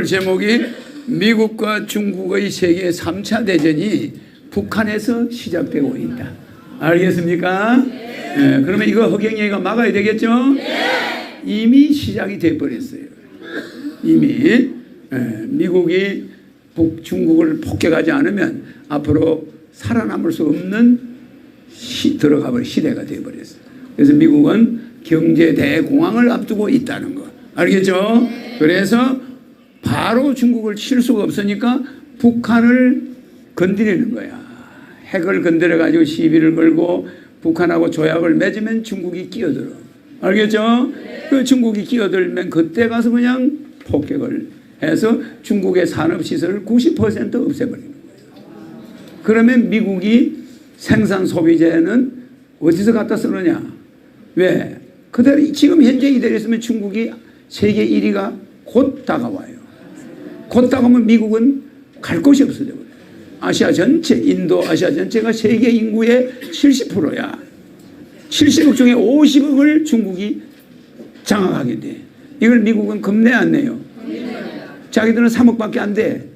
제목이 미국과 중국의 세계 3차 대전이 북한에서 시작되고 있다. 알겠습니까? 네. 그러면 이거 허경영이가 막아야 되겠죠? 네. 이미 시작이 돼버렸어요. 이미 미국이 중국을 폭격하지 않으면 앞으로 살아남을 수 없는 들어가 버린 시대가 돼버렸어요. 그래서 미국은 경제 대공황을 앞두고 있다는 거 알겠죠? 네. 그래서 바로 중국을 칠 수가 없으니까 북한을 건드리는 거야. 핵을 건드려 가지고 시비를 걸고 북한하고 조약을 맺으면 중국이 끼어들어. 알겠죠? 네. 그 중국이 끼어들면 그때 가서 그냥 폭격을 해서 중국의 산업시설을 90% 없애버리는 거예요. 그러면 미국이 생산 소비재는 어디서 갖다 쓰느냐? 왜? 그대로 지금 현재 이대로 있으면 중국이 세계 1위가 곧 다가와요. 곧 다가오면 미국은 갈 곳이 없어져 버려요. 아시아 전체, 인도 아시아 전체가 세계 인구의 70%야. 70억 중에 50억을 중국이 장악하게 돼. 이걸 미국은 겁내 안 내요. 자기들은 3억밖에 안 돼.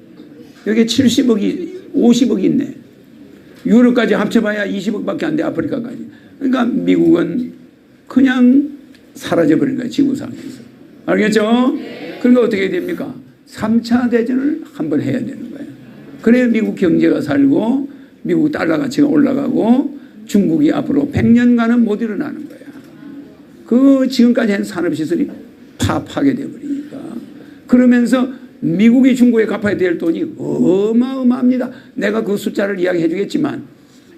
여기 70억이 50억이 있네. 유럽까지 합쳐봐야 20억밖에 안 돼. 아프리카까지. 그러니까 미국은 그냥 사라져버린 거야. 지구상에서. 알겠죠? 그러니까 어떻게 됩니까? 3차 대전을 한번 해야 되는 거예요. 그래야 미국 경제가 살고 미국 달러 가치가 올라가고 중국이 앞으로 100년간은 못 일어나는 거야. 그 지금까지 한 산업시설이 파괴되어 버리니까. 그러면서 미국이 중국에 갚아야 될 돈이 어마어마합니다. 내가 그 숫자를 이야기해 주겠지만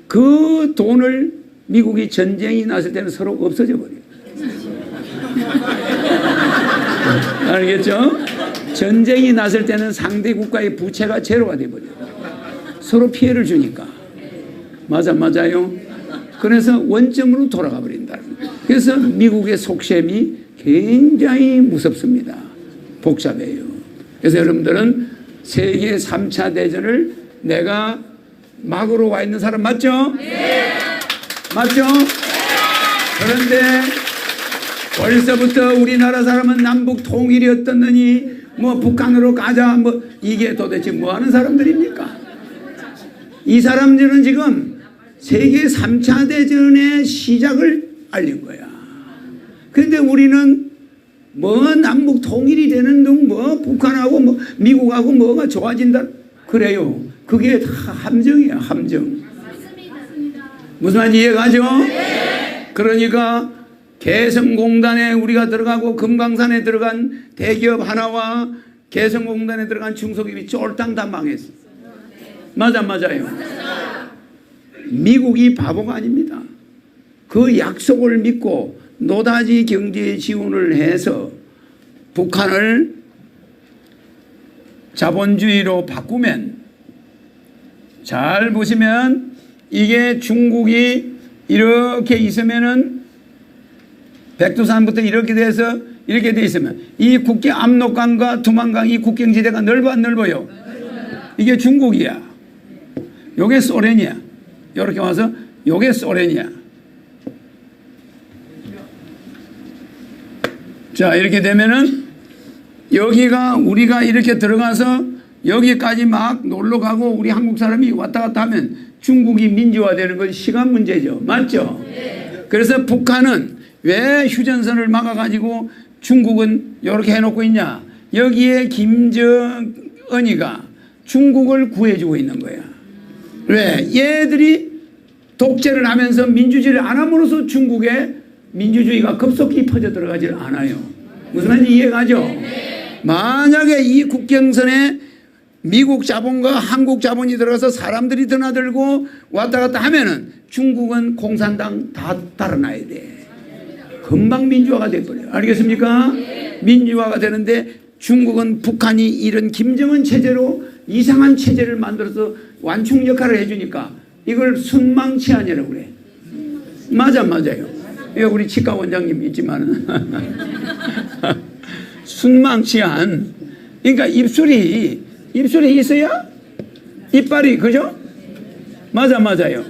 그 돈을 미국이 전쟁이 났을 때는 서로 없어져 버려요. 알겠죠? 전쟁이 났을 때는 상대 국가의 부채가 제로가 돼버려요. 서로 피해를 주니까. 맞아요. 그래서 원점으로 돌아가 버린다. 그래서 미국의 속셈이 굉장히 무섭습니다. 복잡해요. 그래서 여러분들은 세계 3차 대전을 내가 막으로 와 있는 사람 맞죠? 네. 맞죠? 네. 그런데 벌써부터 우리나라 사람은 남북 통일이 어떻느니 뭐 북한으로 가자 뭐 이게 도대체 뭐 하는 사람들입니까? 이 사람들은 지금 세계 3차 대전의 시작을 알린 거야. 그런데 우리는 뭐 남북 통일이 되는 등 뭐 북한하고 뭐 미국하고 뭐가 좋아진다 그래요. 그게 다 함정이야. 함정. 무슨 말인지 이해가죠? 네. 그러니까 개성공단에 우리가 들어가고 금강산에 들어간 대기업 하나와 개성공단에 들어간 중소기업이 쫄딱 다 망했어. 맞아요. 미국이 바보가 아닙니다. 그 약속을 믿고 노다지 경제 지원을 해서 북한을 자본주의로 바꾸면 잘 보시면 이게 중국이 이렇게 있으면은 백두산부터 이렇게 돼서 이렇게 돼 있으면 이 국계 압록강과 두만강 이 국경지대가 넓어 안 넓어요? 이게 중국이야. 요게 소련이야. 이렇게 와서 요게 소련이야. 자 이렇게 되면은 여기가 우리가 이렇게 들어가서 여기까지 막 놀러 가고 우리 한국 사람이 왔다 갔다 하면 중국이 민주화되는 건 시간 문제죠. 맞죠? 네. 그래서 북한은 왜 휴전선을 막아가지고 중국은 이렇게 해놓고 있냐. 여기에 김정은이가 중국을 구해주고 있는 거야. 왜? 얘들이 독재를 하면서 민주주의를 안 함으로써 중국의 민주주의가 급속히 퍼져 들어가질 않아요. 무슨 말인지 이해가죠? 만약에 이 국경선에 미국 자본과 한국 자본이 들어가서 사람들이 드나들고 왔다 갔다 하면은 중국은 공산당 다 달아나야 돼. 금방 민주화가 돼버려요. 알겠습니까? 민주화가 되는데 중국은 북한이 이런 김정은 체제로 이상한 체제를 만들어서 완충 역할을 해주니까 이걸 순망치안이라고 그래. 맞아요. 여기 우리 치과 원장님 있지만은 순망치안. 그러니까 입술이 있어야 이빨이 그죠? 맞아요.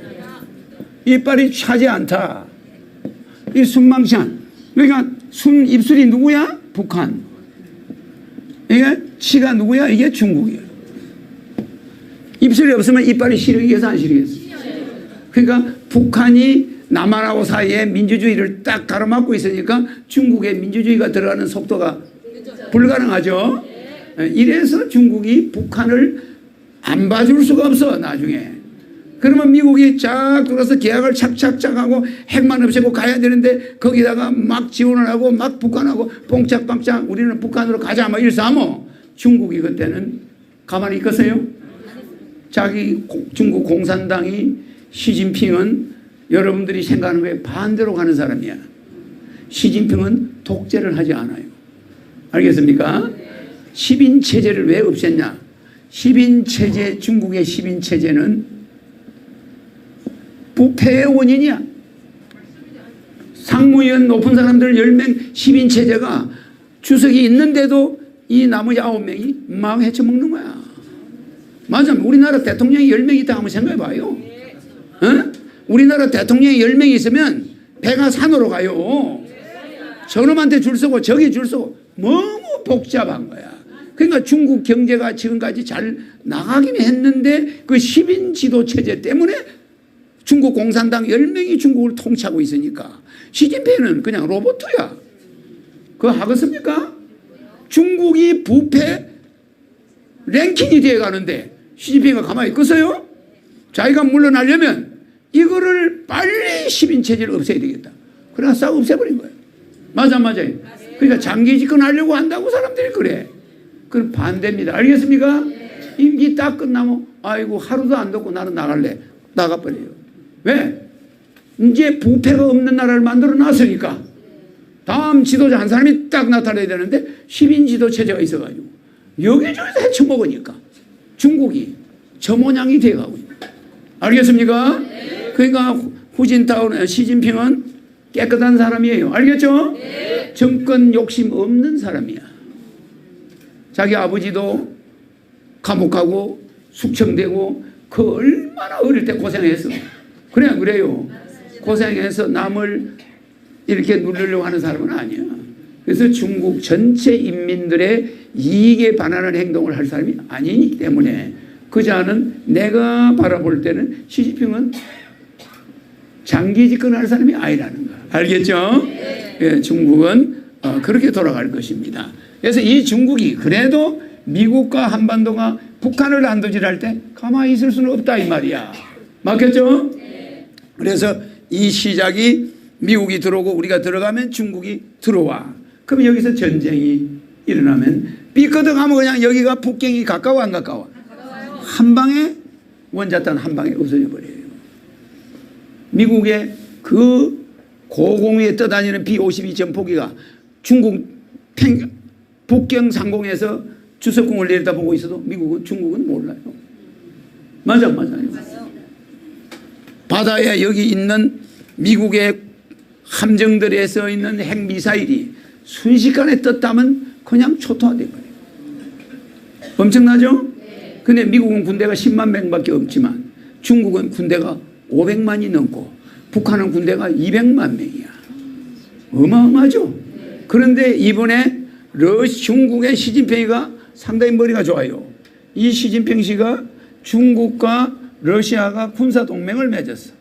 이빨이 차지 않다. 이 순망치안. 그러니까 입술이 누구야? 북한. 이게 치가 누구야? 이게 중국이에요. 입술이 없으면 이빨이 시리겠어, 안 시리겠어? 그러니까 북한이 남한하고 사이에 민주주의를 딱 가로막고 있으니까 중국의 민주주의가 들어가는 속도가 불가능하죠. 이래서 중국이 북한을 안 봐줄 수가 없어, 나중에. 그러면 미국이 쫙 들어서 계약을 착착착 하고 핵만 없애고 가야 되는데 거기다가 막 지원을 하고 막 북한하고 뽕짝빵짝 우리는 북한으로 가자 막 일삼어. 중국이 그때는 가만히 있겠어요? 중국 공산당이 시진핑은 여러분들이 생각하는 거에 반대로 가는 사람이야. 시진핑은 독재를 하지 않아요. 알겠습니까? 10인 체제를 왜 없앴냐? 10인 체제, 중국의 10인 체제는 부패의 원인이야. 상무위원 높은 사람들 10명 10인 체제가 주석이 있는데도 이 나머지 9명이 막 헤쳐먹는 거야. 맞아. 우리나라 대통령이 10명 있다 하면 생각해봐요. 어? 우리나라 대통령이 10명이 있으면 배가 산으로 가요. 저놈한테 줄 서고 저기 줄 서고 너무 복잡한 거야. 그러니까 중국 경제가 지금까지 잘 나가긴 했는데 그 10인 지도 체제 때문에 중국 공산당 10명이 중국을 통치하고 있으니까 시진핑은 그냥 로봇이야. 그거 하겠습니까? 중국이 부패 랭킹이 되어 가는데 시진핑이 가만히 있겠어요? 자기가 물러나려면 이거를 빨리 10인 체제를 없애야 되겠다. 그래서 싹 없애버린 거예요. 맞아요. 그러니까 장기 집권하려고 한다고 사람들이 그래. 그건 반대입니다. 알겠습니까? 임기 딱 끝나면 아이고 하루도 안 뒀고 나는 나갈래. 나가버려요. 왜? 이제 부패가 없는 나라를 만들어 놨으니까 다음 지도자 한 사람이 딱 나타나야 되는데 10인 지도 체제가 있어가지고 여기저기서 헤쳐먹으니까 중국이 저 모양이 돼가고 있다. 알겠습니까? 그러니까 후진타오는 시진핑은 깨끗한 사람이에요. 알겠죠? 정권 욕심 없는 사람이야. 자기 아버지도 감옥 가고 숙청되고 그 얼마나 어릴 때 고생했어. 그래요. 고생해서 남을 이렇게 누리려고 하는 사람은 아니야. 그래서 중국 전체 인민들의 이익에 반하는 행동을 할 사람이 아니기 때문에 그자는 내가 바라볼 때는 시진핑은 장기 집권할 사람이 아니라는 거. 알겠죠? 예, 중국은 그렇게 돌아갈 것입니다. 그래서 이 중국이 그래도 미국과 한반도가 북한을 안도질할 때 가만히 있을 수는 없다 이 말이야. 맞겠죠? 그래서 이 시작이 미국이 들어오고 우리가 들어가면 중국이 들어와. 그럼 여기서 전쟁이 일어나면 삐끄덕하면 그냥 여기가 북경이 가까워 안 가까워? 한 방에 원자탄 한 방에 없어져 버려요. 미국의 그 고공위에 떠다니는 B-52 전포기가 중국 북경 상공에서 주석궁을 내려다보고 있어도 중국은 몰라요. 맞아요. 바다에 여기 있는 미국의 함정들에 써 있는 핵미사일이 순식간에 떴다면 그냥 초토화돼 버려요. 엄청나죠? 근데 미국은 군대가 10만 명밖에 없지만 중국은 군대가 500만이 넘고 북한은 군대가 200만 명이야. 어마어마하죠? 그런데 이번에 중국의 시진핑이가 상당히 머리가 좋아요. 이 시진핑 씨가 중국과 러시아가 군사동맹을 맺었어.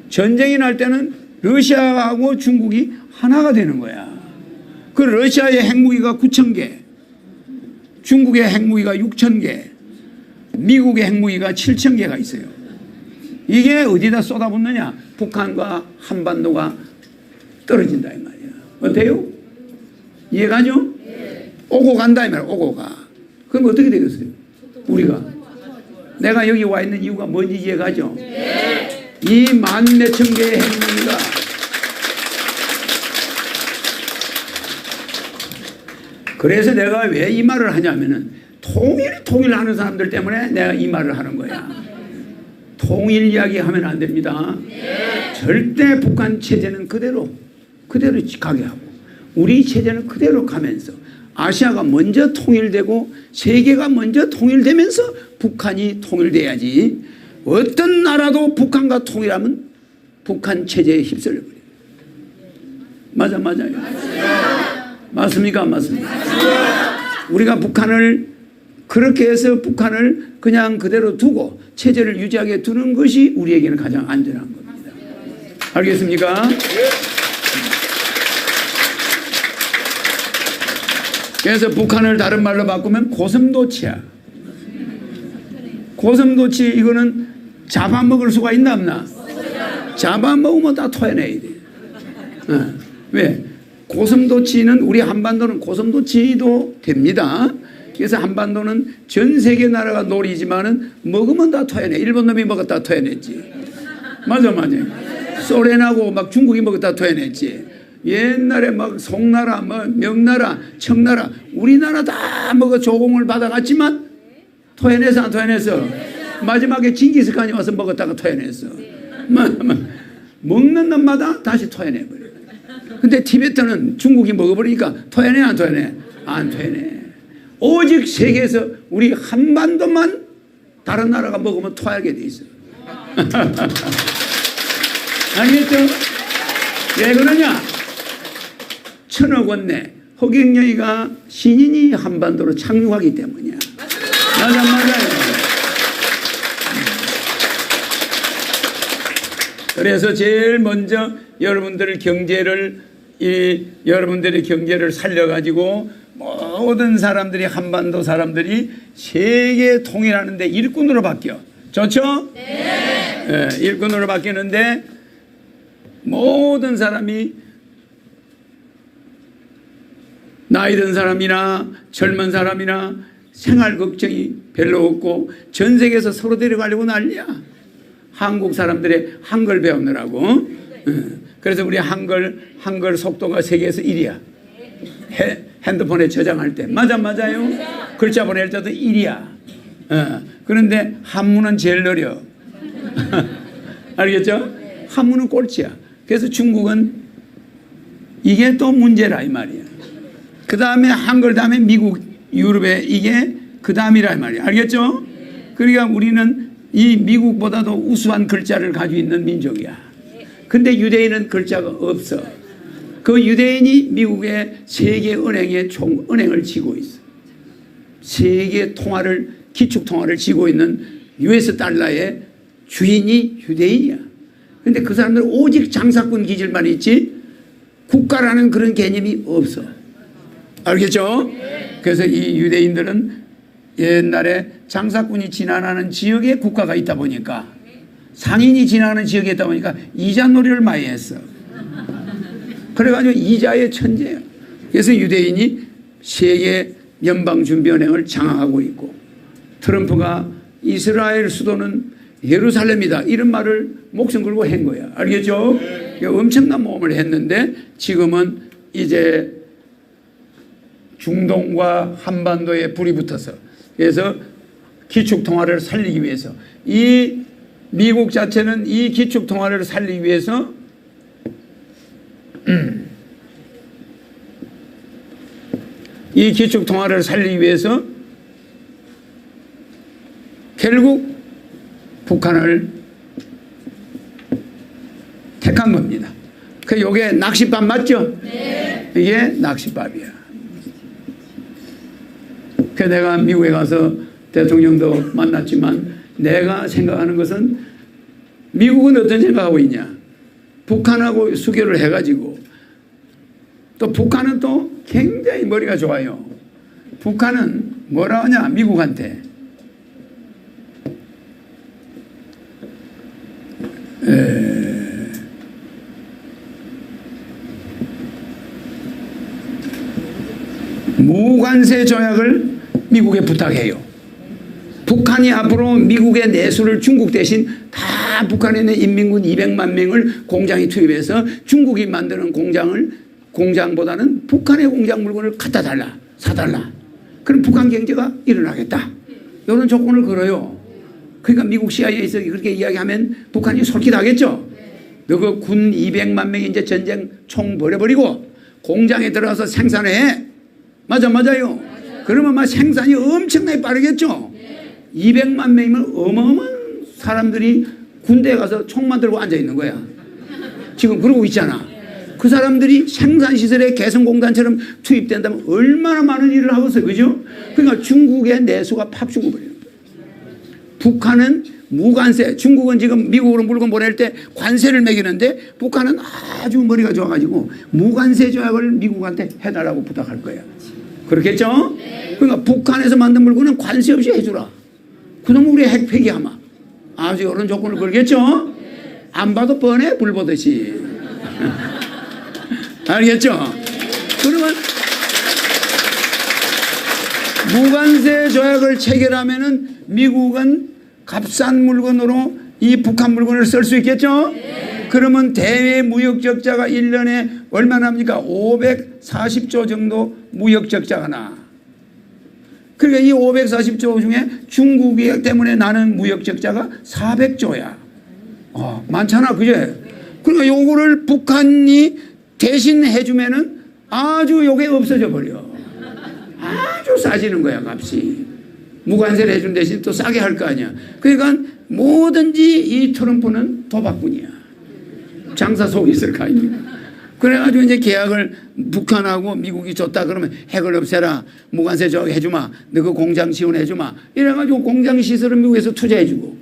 전쟁이 날 때는 러시아하고 중국이 하나가 되는 거야. 그 러시아의 핵무기가 9,000개, 중국의 핵무기가 6,000개, 미국의 핵무기가 7,000개가 있어요. 이게 어디다 쏟아붓느냐? 북한과 한반도가 떨어진다 이 말이야. 어때요? 이해가죠? 오고 간다 이 말이야. 오고 가. 그럼 어떻게 되겠어요? 우리가 내가 여기 와 있는 이유가 뭔지 이해가죠? 이 14,000 개의 핵무기가 그래서 내가 왜 이 말을 하냐면은 통일하는 사람들 때문에 내가 이 말을 하는 거야. 통일 이야기 하면 안 됩니다. 절대 북한 체제는 그대로 가게 하고 우리 체제는 그대로 가면서 아시아가 먼저 통일되고 세계가 먼저 통일되면서 북한이 통일돼야지. 어떤 나라도 북한과 통일하면 북한 체제에 휩쓸려 버려요. 맞아요. 맞습니까? 안 맞습니까? 우리가 북한을 그렇게 해서 북한을 그냥 그대로 두고 체제를 유지하게 두는 것이 우리에게는 가장 안전한 겁니다. 알겠습니까? 그래서 북한을 다른 말로 바꾸면 고슴도치야. 고슴도치 이거는 잡아먹을 수가 있나 없나? 잡아먹으면 다 토해내야 돼. 왜? 고슴도치는 우리 한반도는 고슴도치도 됩니다. 그래서 한반도는 전 세계 나라가 놀이지만은 먹으면 다 토해내. 일본 놈이 먹었다 토해냈지. 맞아. 소련하고 막 중국이 먹었다 토해냈지. 옛날에 막 송나라, 뭐 명나라, 청나라, 우리나라 다 먹어 조공을 받아갔지만 토해내서 안 토해냈어? 마지막에 징기스칸이 와서 먹었다가 토해냈어. 먹는 놈마다 다시 토해내버려. 근데 티베트는 중국이 먹어버리니까 토해내 안 토해내? 안 토해내. 오직 세계에서 우리 한반도만 다른 나라가 먹으면 토하게 돼 있어. 알겠죠? 왜 그러냐? 1,000억 원 내 허경영이가 신인이 한반도로 착륙하기 때문이야. 맞아요. 그래서 제일 먼저 여러분들의 경제를 살려가지고 모든 사람들이 한반도 사람들이 세계 통일하는데 일꾼으로 바뀌어. 좋죠? 네. 일꾼으로 바뀌는데 모든 사람이 나이 든 사람이나 젊은 사람이나 생활 걱정이 별로 없고 전 세계에서 서로 데려가려고 난리야. 한국 사람들의 한글 배우느라고. 그래서 우리 한글 속도가 세계에서 1위야. 핸드폰에 저장할 때. 맞아요. 글자 보낼 때도 1위야. 그런데 한문은 제일 느려. 알겠죠? 한문은 꼴찌야. 그래서 중국은 이게 또 문제라 이 말이야. 그 다음에 한글 다음에 미국, 유럽에 이게 그 다음이라 이 말이야. 알겠죠? 그러니까 우리는 이 미국보다도 우수한 글자를 가지고 있는 민족이야. 근데 유대인은 글자가 없어. 그 유대인이 미국의 세계은행의 총은행을 쥐고 있어. 세계 통화를, 기축통화를 쥐고 있는 US 달러의 주인이 유대인이야. 근데 그 사람들은 오직 장사꾼 기질만 있지 국가라는 그런 개념이 없어. 알겠죠? 그래서 이 유대인들은 옛날에 장사꾼이 지나가는 지역에 국가가 있다 보니까 상인이 지나가는 지역에 있다 보니까 이자놀이를 많이 했어. 그래가지고 이자의 천재야. 그래서 유대인이 세계 연방준비은행을 장악하고 있고 트럼프가 이스라엘 수도는 예루살렘이다 이런 말을 목숨 걸고 한 거야. 알겠죠? 엄청난 모험을 했는데 지금은 이제 중동과 한반도에 불이 붙어서 그래서 기축통화를 살리기 위해서 이 미국 자체는 이 기축통화를 살리기 위해서 이 기축통화를 살리기 위해서 결국 북한을 택한 겁니다. 그 요게 낚싯밥 맞죠? 네. 이게 낚싯밥이야. 그 내가 미국에 가서 대통령도 만났지만 내가 생각하는 것은 미국은 어떤 생각하고 있냐? 북한하고 수교를 해가지고 또 북한은 또 굉장히 머리가 좋아요. 북한은 뭐라 하냐? 미국한테 무관세 조약을 미국에 부탁해요. 북한이 앞으로 미국의 내수를 중국 대신 다 북한에 있는 인민군 200만 명을 공장에 투입해서 중국이 만드는 공장보다는 북한의 공장 물건을 갖다 달라, 사달라. 그럼 북한 경제가 일어나겠다. 이런 조건을 걸어요. 그러니까 미국 CIA에서 그렇게 이야기하면 북한이 솔깃하겠죠. 너 그 군 200만 명이 이제 전쟁 총 버려버리고 공장에 들어가서 생산해. 맞아요. 그러면 막 생산이 엄청나게 빠르겠죠. 200만 명이면 어마어마한 사람들이 군대에 가서 총만 들고 앉아 있는 거야. 지금 그러고 있잖아. 그 사람들이 생산시설에 개성공단처럼 투입된다면 얼마나 많은 일을 하겠어요. 그죠? 그러니까 중국의 내수가 팍 죽어버려요. 북한은 무관세, 중국은 지금 미국으로 물건 보낼 때 관세를 매기는데 북한은 아주 머리가 좋아가지고 무관세 조약을 미국한테 해달라고 부탁할 거예요. 그렇겠죠? 그러니까 북한에서 만든 물건은 관세 없이 해주라. 그러면 우리 핵 폐기하마. 아주 이런 조건을 걸겠죠? 안 봐도 뻔해, 불 보듯이. 알겠죠? 그러면 무관세 조약을 체결하면은 미국은 값싼 물건으로 이 북한 물건을 쓸 수 있겠죠? 그러면 대외 무역 적자가 1년에 얼마나 합니까? 540조 정도 무역 적자가 나. 그러니까 이 540조 중에 중국 때문에 나는 무역 적자가 400조야. 많잖아, 그제? 그러니까 요거를 북한이 대신 해주면은 아주 요게 없어져 버려. 아주 싸지는 거야, 값이. 무관세를 해준 대신 또 싸게 할 거 아니야. 그러니까 뭐든지 이 트럼프는 도박꾼이야. 장사 속이 있을 거 아닙니까? 그래가지고 이제 계약을 북한하고 미국이 줬다 그러면 핵을 없애라. 무관세 저 해주마. 너 그 공장 지원해주마. 이래가지고 공장 시설은 미국에서 투자해주고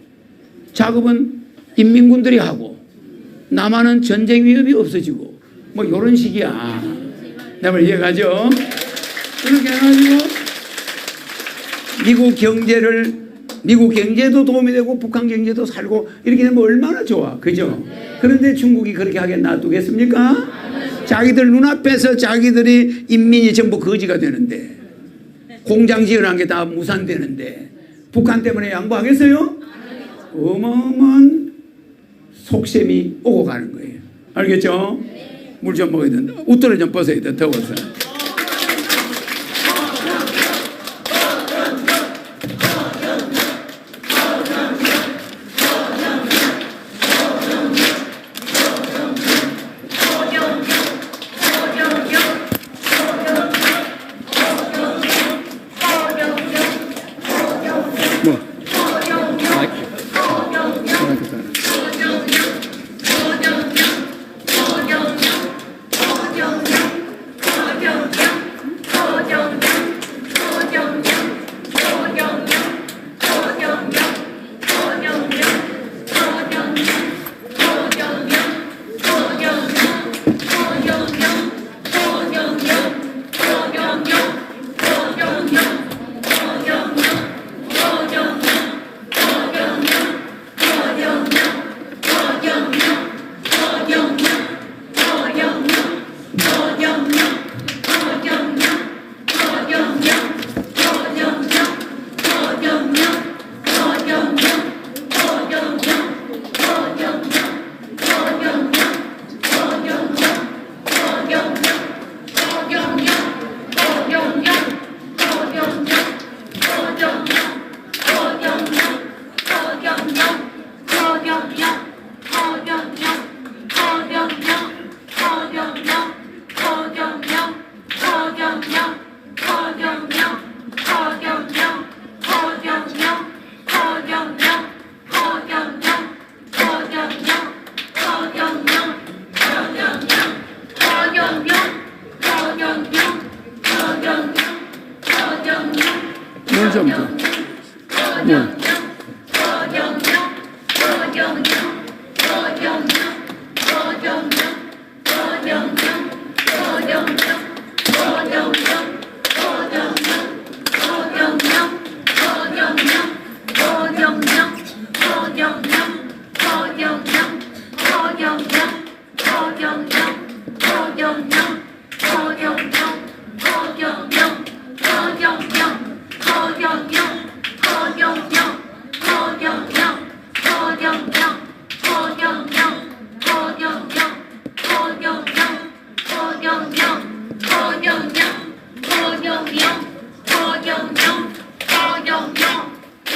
작업은 인민군들이 하고 남한은 전쟁 위협이 없어지고 뭐 이런 식이야. 내 말 이해가죠? 그렇게 해가지고 미국 경제도 도움이 되고 북한 경제도 살고 이렇게 되면 얼마나 좋아. 그죠? 그런데 중국이 그렇게 하게 놔두겠습니까? 자기들 눈앞에서 자기들이 인민이 전부 거지가 되는데 공장 지어놓은 게 다 무산되는데 북한 때문에 양보하겠어요? 어마어마한 속셈이 오고 가는 거예요. 알겠죠? 물 좀 먹어야 된다. 옷들을 좀 벗어야 돼. 더워서. 물 좀 줘. 물.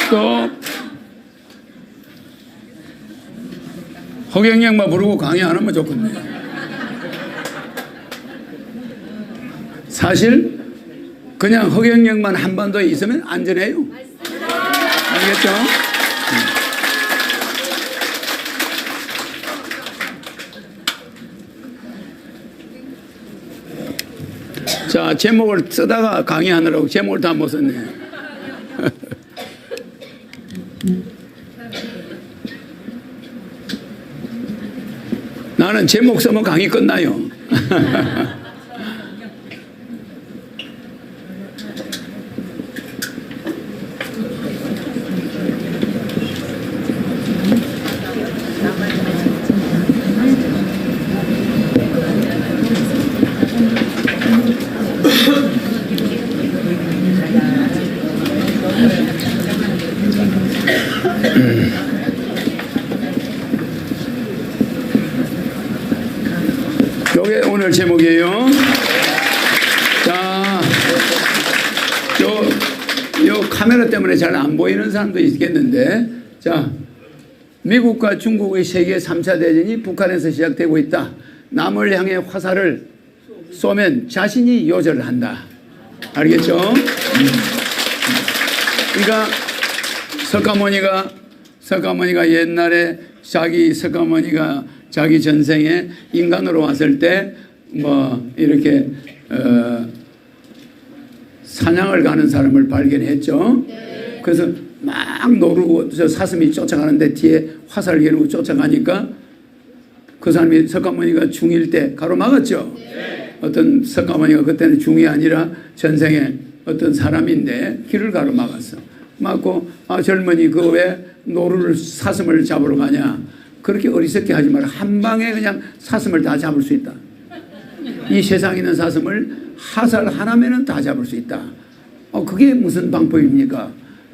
또 허경영만 부르고 강의 안 하면 좋겠네. 사실 그냥 허경영만 한반도에 있으면 안전해요. 알겠죠? 자, 제목을 쓰다가 강의하느라고 제목을 다 못 썼네. 나는 제목 쓰면 강의 끝나요. 요게 오늘 제목이에요. 자, 요 카메라 때문에 잘 안 보이는 사람도 있겠는데, 자, 미국과 중국의 세계 3차 대전이 북한에서 시작되고 있다. 남을 향해 화살을 쏘면 자신이 요절을 한다. 알겠죠? 그러니까 석가모니가 옛날에 석가모니가 자기 전생에 인간으로 왔을 때 뭐 이렇게 사냥을 가는 사람을 발견했죠. 그래서 막 노르고 저 사슴이 쫓아가는데 뒤에 화살을 겨누고 쫓아가니까 그 사람이 석가모니가 중1 때 가로막았죠. 어떤 석가모니가 그때는 중2이 아니라 전생에 어떤 사람인데 길을 가로막았어. 막고 젊은이 그 왜 노루를 사슴을 잡으러 가냐. 그렇게 어리석게 하지 마라. 한 방에 그냥 사슴을 다 잡을 수 있다. 이 세상에 있는 사슴을 화살 하나면은 다 잡을 수 있다. 그게 무슨 방법입니까?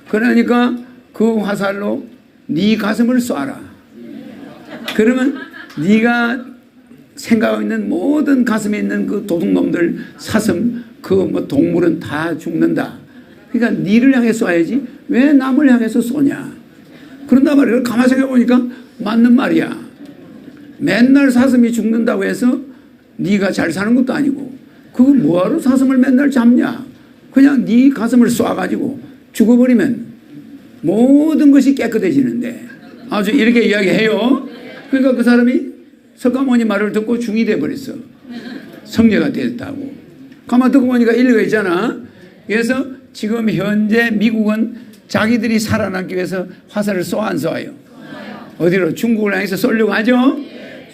그러니까 그 화살로 네 가슴을 쏴라. 그러면 네가 생각하고 있는 모든 가슴에 있는 그 도둑놈들, 사슴, 그 뭐 동물은 다 죽는다. 그러니까 니를 향해 쏴야지 왜 남을 향해서 쏘냐. 그런단 말이에요. 가만히 생각해 보니까 맞는 말이야. 맨날 사슴이 죽는다고 해서 네가 잘 사는 것도 아니고 그거 뭐하러 사슴을 맨날 잡냐. 그냥 네 가슴을 쏴가지고 죽어버리면 모든 것이 깨끗해지는데 아주 이렇게 이야기해요. 그러니까 그 사람이 석가모니 말을 듣고 중이 돼버렸어. 성녀가 됐다고. 가만 듣고 보니까 일리가 있잖아. 그래서 지금 현재 미국은 자기들이 살아남기 위해서 화살을 쏘아 안 쏘아요? 어디로? 중국을 향해서 쏘려고 하죠?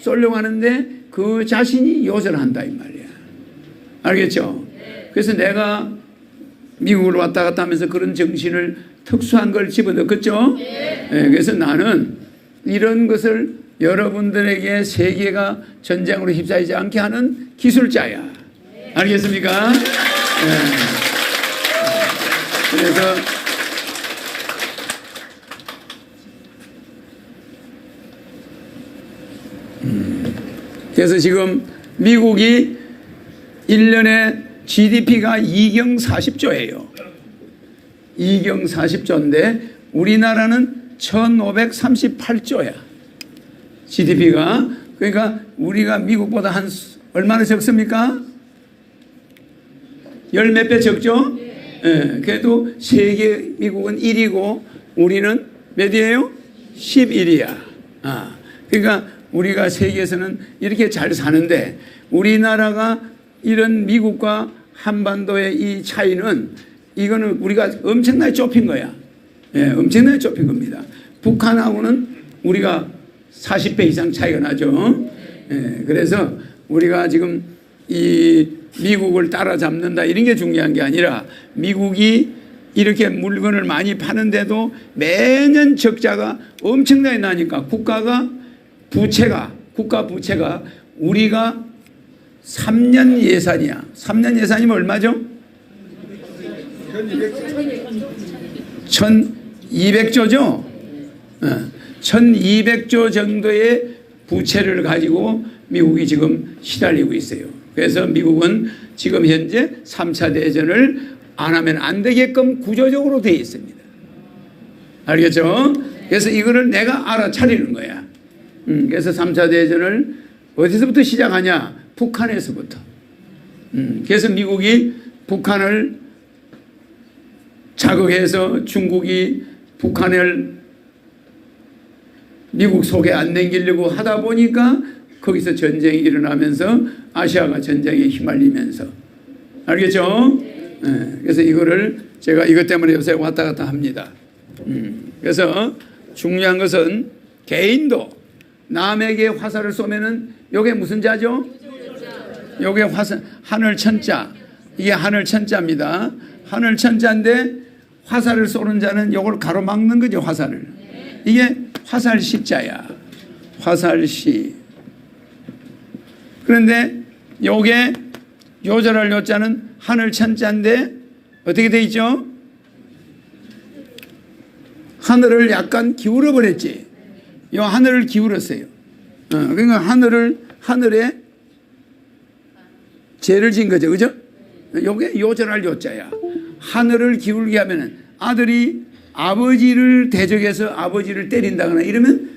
쏘려고 하는데 그 자신이 요절한다 이 말이야. 알겠죠? 그래서 내가 미국으로 왔다 갔다 하면서 그런 정신을 특수한 걸 집어넣었죠? 그래서 나는 이런 것을 여러분들에게 세계가 전쟁으로 휩싸이지 않게 하는 기술자야. 알겠습니까? 그래서 지금 미국이 1년에 GDP가 2경 40조예요. 2경 40조인데 우리나라는 1538조야. GDP가. 그러니까 우리가 미국보다 한 얼마나 적습니까? 열 몇 배 적죠? 그래도 세계 미국은 1위고 우리는 몇이에요? 11위야. 그러니까 우리가 세계에서는 이렇게 잘 사는데 우리나라가 이런 미국과 한반도의 이 차이는 이거는 우리가 엄청나게 좁힌 거야. 엄청나게 좁힌 겁니다. 북한하고는 우리가 40배 이상 차이가 나죠. 그래서 우리가 지금 이 미국을 따라잡는다 이런 게 중요한 게 아니라 미국이 이렇게 물건을 많이 파는데도 매년 적자가 엄청나게 나니까 국가 부채가 우리가 3년 예산이야. 3년 예산이면 얼마죠? 1200조죠? 1200조 정도의 부채를 가지고 미국이 지금 시달리고 있어요. 그래서 미국은 지금 현재 3차 대전을 안 하면 안 되게끔 구조적으로 되어 있습니다. 알겠죠? 그래서 이거를 내가 알아차리는 거야. 그래서 3차 대전을 어디서부터 시작하냐? 북한에서부터. 그래서 미국이 북한을 자극해서 중국이 북한을 미국 속에 안 남기려고 하다 보니까 거기서 전쟁이 일어나면서 아시아가 전쟁에 휘말리면서 알겠죠? 그래서 이거를 제가 이것 때문에 요새 왔다 갔다 합니다. 그래서 중요한 것은 개인도 남에게 화살을 쏘면은 요게 무슨 자죠? 요게 화살, 하늘 천자. 이게 하늘 천자입니다. 하늘 천자인데 화살을 쏘는 자는 요걸 가로막는 거죠, 화살을. 이게 화살시자야. 화살시. 그런데 요게 요절할 요자는 하늘 천자인데 어떻게 돼 있죠? 하늘을 약간 기울어 버렸지. 요 하늘을 기울었어요. 그러니까 하늘에 죄를 진 거죠. 그죠? 요게 요절할 요자야. 하늘을 기울게 하면은 아들이 아버지를 대적해서 아버지를 때린다거나 이러면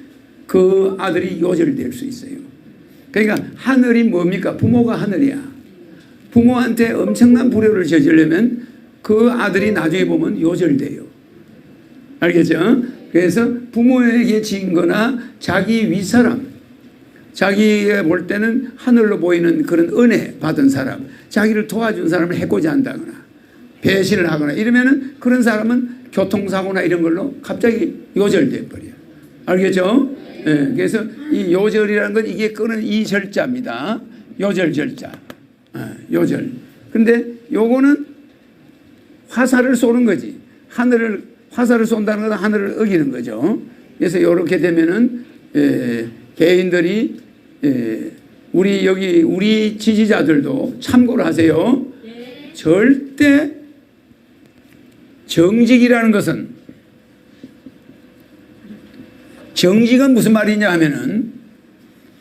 그 아들이 요절될 수 있어요. 그러니까 하늘이 뭡니까? 부모가 하늘이야. 부모한테 엄청난 불효를 저지르면 그 아들이 나중에 보면 요절돼요. 알겠죠? 그래서 부모에게 진 거나 자기 윗사람, 자기가 볼 때는 하늘로 보이는 그런 은혜 받은 사람, 자기를 도와준 사람을 해코지 한다거나 배신을 하거나 이러면은 그런 사람은 교통사고나 이런 걸로 갑자기 요절돼 버려요. 알겠죠? 네, 그래서 이 요절이라는 건 이게 끄는 이 절자입니다. 요절 절자. 요절. 근데 요거는 화살을 쏘는 거지. 화살을 쏜다는 것은 하늘을 어기는 거죠. 그래서 이렇게 되면은 개인들이 우리 지지자들도 참고를 하세요. 절대 정직이라는 것은, 정직은 무슨 말이냐 하면은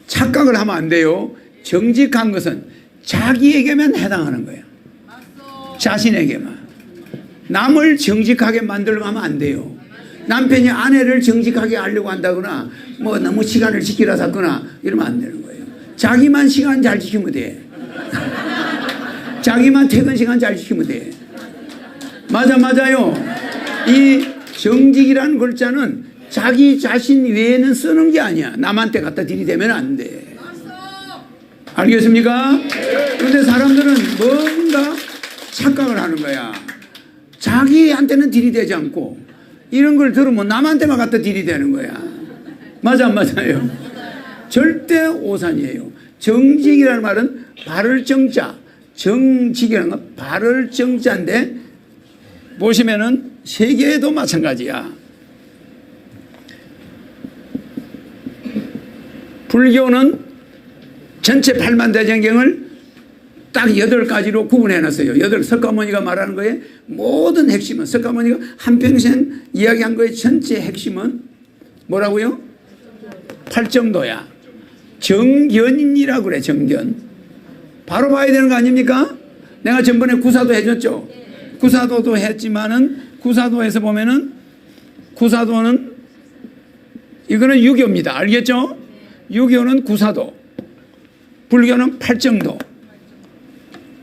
착각을 하면 안 돼요. 정직한 것은 자기에게만 해당하는 거야. 자신에게만. 남을 정직하게 만들려고 하면 안 돼요. 남편이 아내를 정직하게 하려고 한다거나 뭐 너무 시간을 지키라 샀거나 이러면 안 되는 거예요. 자기만 시간 잘 지키면 돼. 자기만 퇴근 시간 잘 지키면 돼. 맞아요. 이 정직이라는 글자는 자기 자신 외에는 쓰는 게 아니야. 남한테 갖다 들이대면 안 돼. 알겠습니까? 그런데 사람들은 뭔가 착각을 하는 거야. 자기한테는 들이대지 않고 이런 걸 들으면 남한테만 갖다 들이대는 거야. 맞아요. 절대 오산이에요. 정직이라는 말은 바를 정자, 정직이라는 건 바를 정자인데 보시면은 세계에도 마찬가지야. 불교는 전체 8만 대장경을 딱 8가지로 구분해놨어요. 석가모니가 말하는 거에 모든 핵심은, 석가모니가 한평생 이야기한 거의 전체 핵심은 뭐라고요? 팔정도야. 정견이라고 그래. 정견. 바로 봐야 되는 거 아닙니까? 내가 전번에 구사도 해줬죠. 구사도도 했지만은 구사도에서 보면은 구사도는 이거는 유교입니다. 알겠죠? 유교는 구사도, 불교는 팔정도,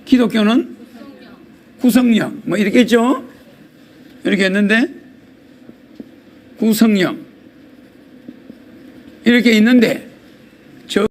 기독교는 구성령 뭐 이렇게 있죠. 이렇게 했는데 구성령 이렇게 있는데